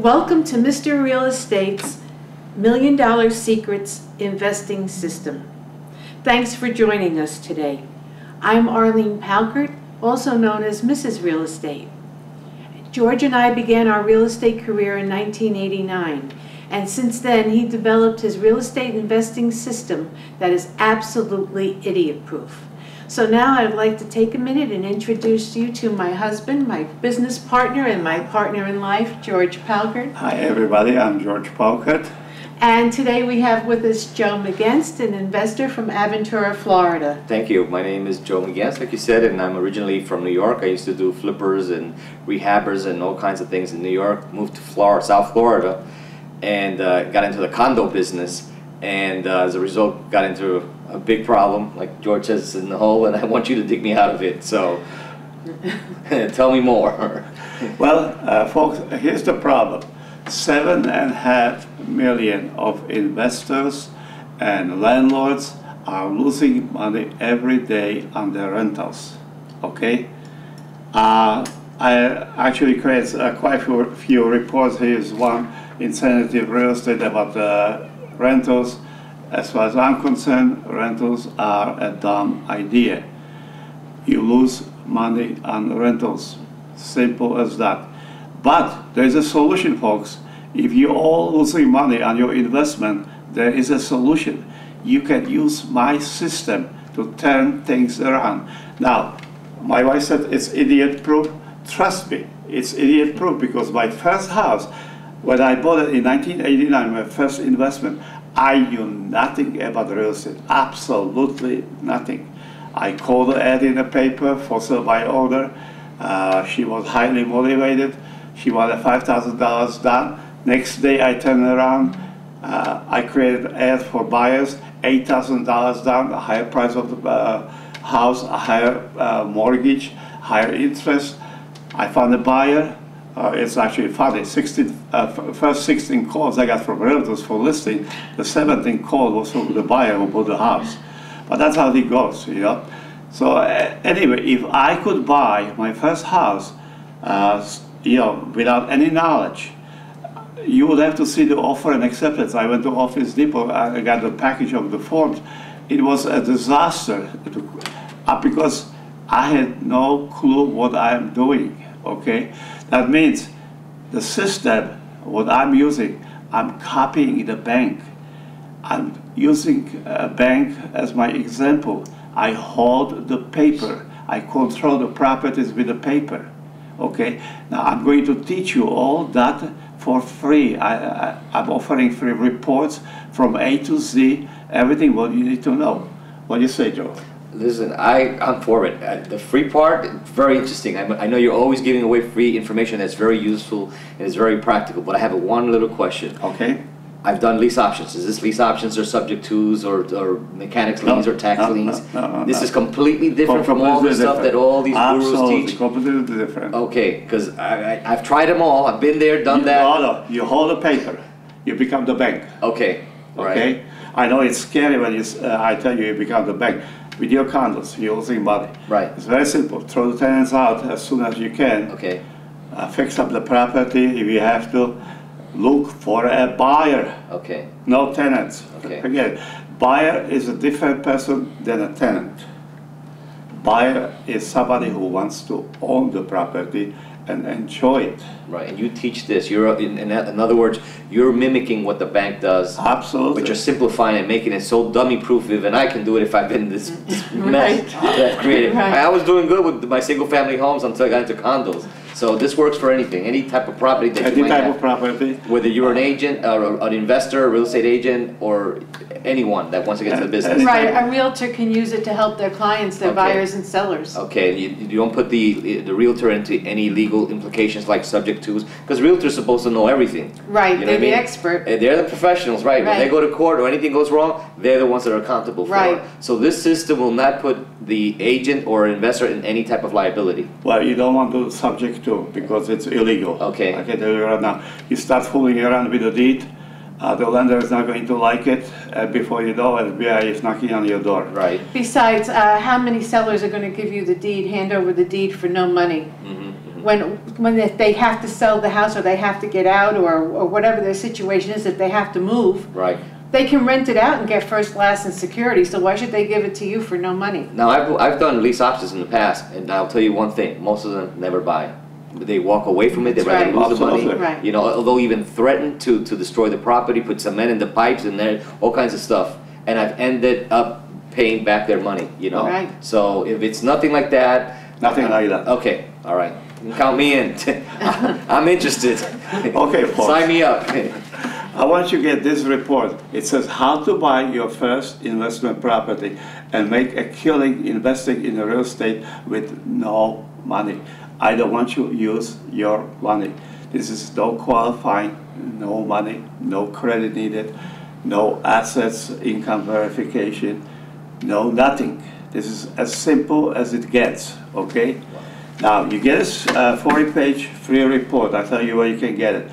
Welcome to Mr. Real Estate's $1 Million Secrets Investing System. Thanks for joining us today. I'm Arlene Palkert, also known as Mrs. Real Estate. George and I began our real estate career in 1989, and since then he developed his real estate investing system that is absolutely idiot-proof. So now I'd like to take a minute and introduce you to my husband, my business partner, and my partner in life, George Palkert. Hi everybody, I'm George Palkert. And today we have with us Joe McGinst, an investor from Aventura, Florida. Thank you. My name is Joe McGinst, like you said, and I'm originally from New York. I used to do flippers and rehabbers and all kinds of things in New York. Moved to Florida, South Florida, and got into the condo business. And as a result, got into a big problem, like George says, in the hole, and I want you to dig me out of it. So, tell me more. Well, folks, here's the problem. 7.5 million of investors and landlords are losing money every day on their rentals. Okay? I actually created quite a few reports. Here's one, Insanity Real Estate, about rentals. As far as I'm concerned, rentals are a dumb idea. You lose money on rentals. Simple as that. But there's a solution, folks. If you're all losing money on your investment, there is a solution. You can use my system to turn things around. Now, my wife said it's idiot-proof. Trust me, it's idiot-proof, because my first house, when I bought it in 1989, my first investment, I knew nothing about real estate, absolutely nothing. I called the ad in the paper for sale by order. She was highly motivated. She wanted $5,000 done. Next day I turned around, I created an ad for buyers, $8,000 down, a higher price of the house, a higher mortgage, higher interest. I found a buyer. It's actually funny, first 16 calls I got from realtors for listing, the 17th call was from the buyer who bought the house. But that's how it goes, you know. So anyway, if I could buy my first house, you know, without any knowledge, you would have to see the offer and acceptance. I went to Office Depot, I got the package of the forms. It was a disaster because I had no clue what I'm doing, okay? That means the system, what I'm using, I'm copying the bank. I'm using a bank as my example. I hold the paper. I control the properties with the paper. Okay? Now I'm going to teach you all that for free. I'm offering free reports from A to Z, everything what you need to know. What do you say, Joe? Listen, I'm for it. The free part, very interesting. I know you're always giving away free information that's very useful and is very practical, but I have one little question. Okay. I've done lease options. Is this lease options or subject tos or mechanics liens or tax liens? No, this is completely different from all the stuff that all these gurus teach? Completely different. Okay, because I've tried them all. I've been there, done that. No, you hold the paper. You become the bank. Okay. Okay. Right. I know it's scary when I tell you become the bank. With your condos, you're losing money. Right. It's very simple. Throw the tenants out as soon as you can. Okay. Fix up the property if you have to. Look for a buyer. Okay. No tenants. Okay. Again, buyer is a different person than a tenant. Buyer is somebody who wants to own the property and enjoy it. Right, and you teach this. You're, in other words, you're mimicking what the bank does. Absolutely. But you're simplifying it, making it so dummy-proof. Even I can do it if I've been this mess that I've created. Right. I was doing good with my single-family homes until I got into condos. So this works for anything, any type of property that you might have. Any type of property. Whether you're an agent, or an investor, a real estate agent, or anyone that wants to get to the business. Right, a realtor can use it to help their clients, their buyers and sellers. Okay, you don't put the realtor into any legal implications like subject tos, because realtors are supposed to know everything. Right, You know they're what I the mean? expert. They're the professionals, right? When they Right. go to court or anything goes wrong, they're the ones that are accountable for Right. it. So this system will not put the agent or investor in any type of liability. Well, you don't want to subject to because it's illegal. Okay. I can tell you right now. You start fooling around with the deed, the lender is not going to like it, and before you know, FBI is knocking on your door. Right. Besides, how many sellers are going to give you the deed, hand over the deed for no money? when they have to sell the house or they have to get out or whatever their situation is, if they have to move, Right. they can rent it out and get first class and security, so why should they give it to you for no money? Now, I've done lease options in the past, and I'll tell you one thing, most of them never buy. They walk away from it, they That's rather right. lose the money. Absolutely. Right. You know, although even threaten to destroy the property, put cement in the pipes and there, all kinds of stuff. And I've ended up paying back their money, you know? Right. So if it's nothing like that. Nothing like that. Okay, all right. You can count me in. I'm interested. Okay, folks. Sign me up. I want you to get this report. It says how to buy your first investment property and make a killing investing in real estate with no money. I don't want you to use your money. This is no qualifying, no money, no credit needed, no assets, income verification, no nothing. This is as simple as it gets, okay? Now, you get a 40-page free report. I'll tell you where you can get it.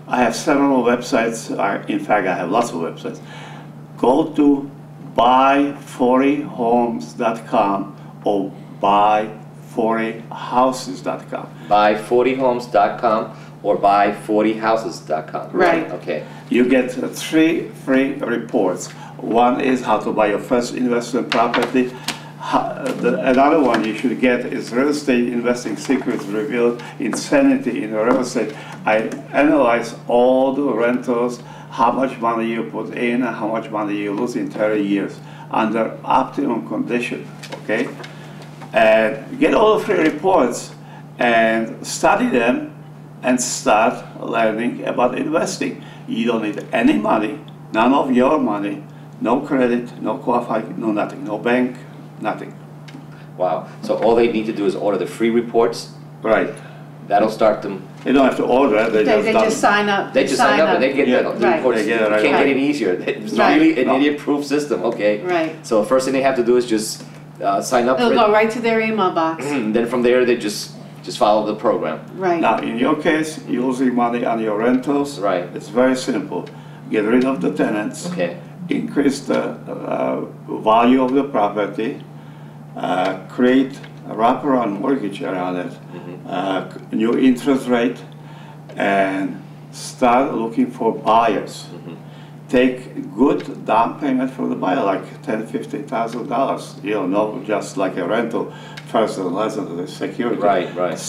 I have several websites. In fact, I have lots of websites. Go to buy40homes.com or buy40houses.com. Buy40homes.com or buy40houses.com. Right. Okay. You get 3 free reports. One is how to buy your first investment property. Another one you should get is Real Estate Investing Secrets Revealed Insanity in Real Estate. I analyze all the rentals, how much money you put in, and how much money you lose in 30 years under optimum condition, okay? And get all the free reports and study them and start learning about investing. You don't need any money, none of your money, no credit, no qualified, no nothing, no bank, nothing. Wow. So all they need to do is order the free reports. Right. That'll start them. They don't have to order it, They just sign up. They just sign up and they get Yeah. the Right. reports. They get it You right can't away. get any easier. It's Right. really an No. idiot-proof system. Okay. Right. So first thing they have to do is just sign up It'll for go it. right to their email box. Then from there they just follow the program. Right. Now, in your case, you're losing money on your rentals. Right. It's very simple. Get rid of the tenants. Okay. Increase the value of the property. Create a wraparound mortgage around it. New interest rate, and start looking for buyers. Take good down payment for the buyer, like $10,000–$15,000. You know, not just like a rental, first and less than the security. Right. Right.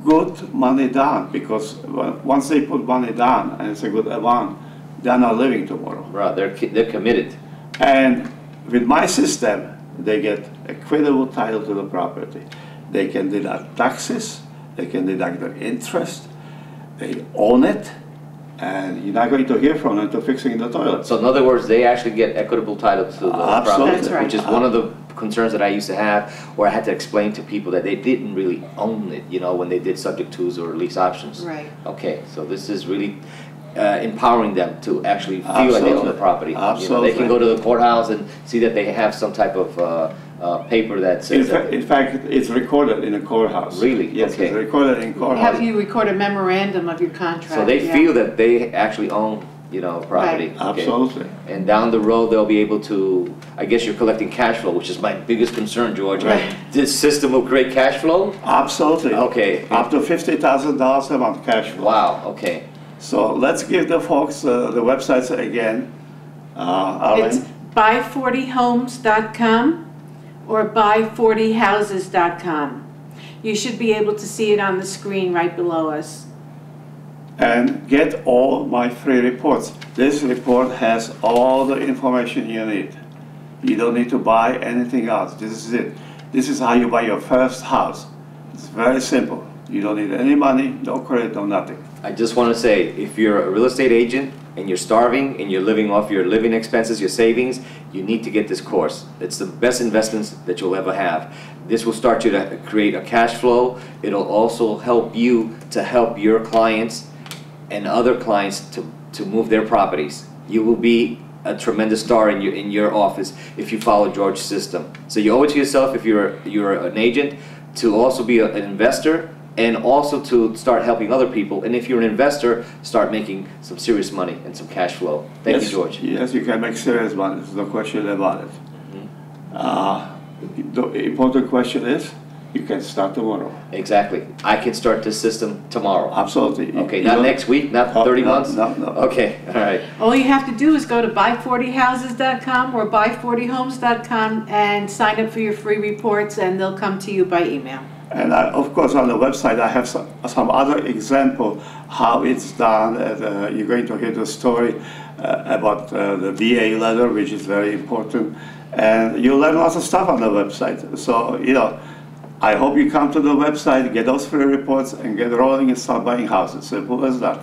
Good money down, because once they put money down and it's a good amount, they're not living tomorrow. Right. They're committed. And with my system, they get equitable title to the property. They can deduct taxes, they can deduct the interest, they own it, and you're not going to hear from them until fixing the toilet. So in other words, they actually get equitable title to the Absolutely. property, That's right. which is one of the concerns that I used to have, where I had to explain to people that they didn't really own it, you know, when they did subject tos or lease options. Right. Okay, so this is really empowering them to actually feel like they own the Absolutely. property. You know, they can Absolutely. go to the courthouse and see that they have some type of paper that says that. In fact, it's recorded in a courthouse. Really? Yes, Okay. it's recorded in courthouse. Have you record a memorandum of your contract? So they yeah. feel that they actually own, you know, property. Right. Okay. Absolutely. And down the road, they'll be able to, I guess you're collecting cash flow, which is my biggest concern, George. Right. This system will create cash flow? Absolutely. Okay. Up to $50,000 a month cash flow. Wow, okay. So let's give the folks the websites again. It's Arlene? buy40homes.com or buy40houses.com. You should be able to see it on the screen right below us. And get all my free reports. This report has all the information you need. You don't need to buy anything else. This is it. This is how you buy your first house. It's very simple. You don't need any money, no credit, no nothing. I just want to say, if you're a real estate agent and you're starving and you're living off your living expenses, your savings, you need to get this course. It's the best investments that you'll ever have. This will start you to create a cash flow. It'll also help you to help your clients and other clients to move their properties. You will be a tremendous star in your office if you follow George's system. So you owe it to yourself if you're an agent to also be an investor, and also to start helping other people. And if you're an investor, start making some serious money and some cash flow. Thank Yes, you, George. Yes, you can make serious money. There's no question about it. The important question is, you can start tomorrow. Exactly. I can start this system tomorrow. Absolutely. Okay, You not don't- next week, not Oh, 30 no, months? No, no. Okay, all right. All you have to do is go to buy40houses.com or buy40homes.com and sign up for your free reports, and they'll come to you by email. And of course, on the website, I have some other example how it's done. And, you're going to hear the story about the VA letter, which is very important. And you'll learn lots of stuff on the website. So, I hope you come to the website, get those free reports, and get rolling and start buying houses. Simple as that.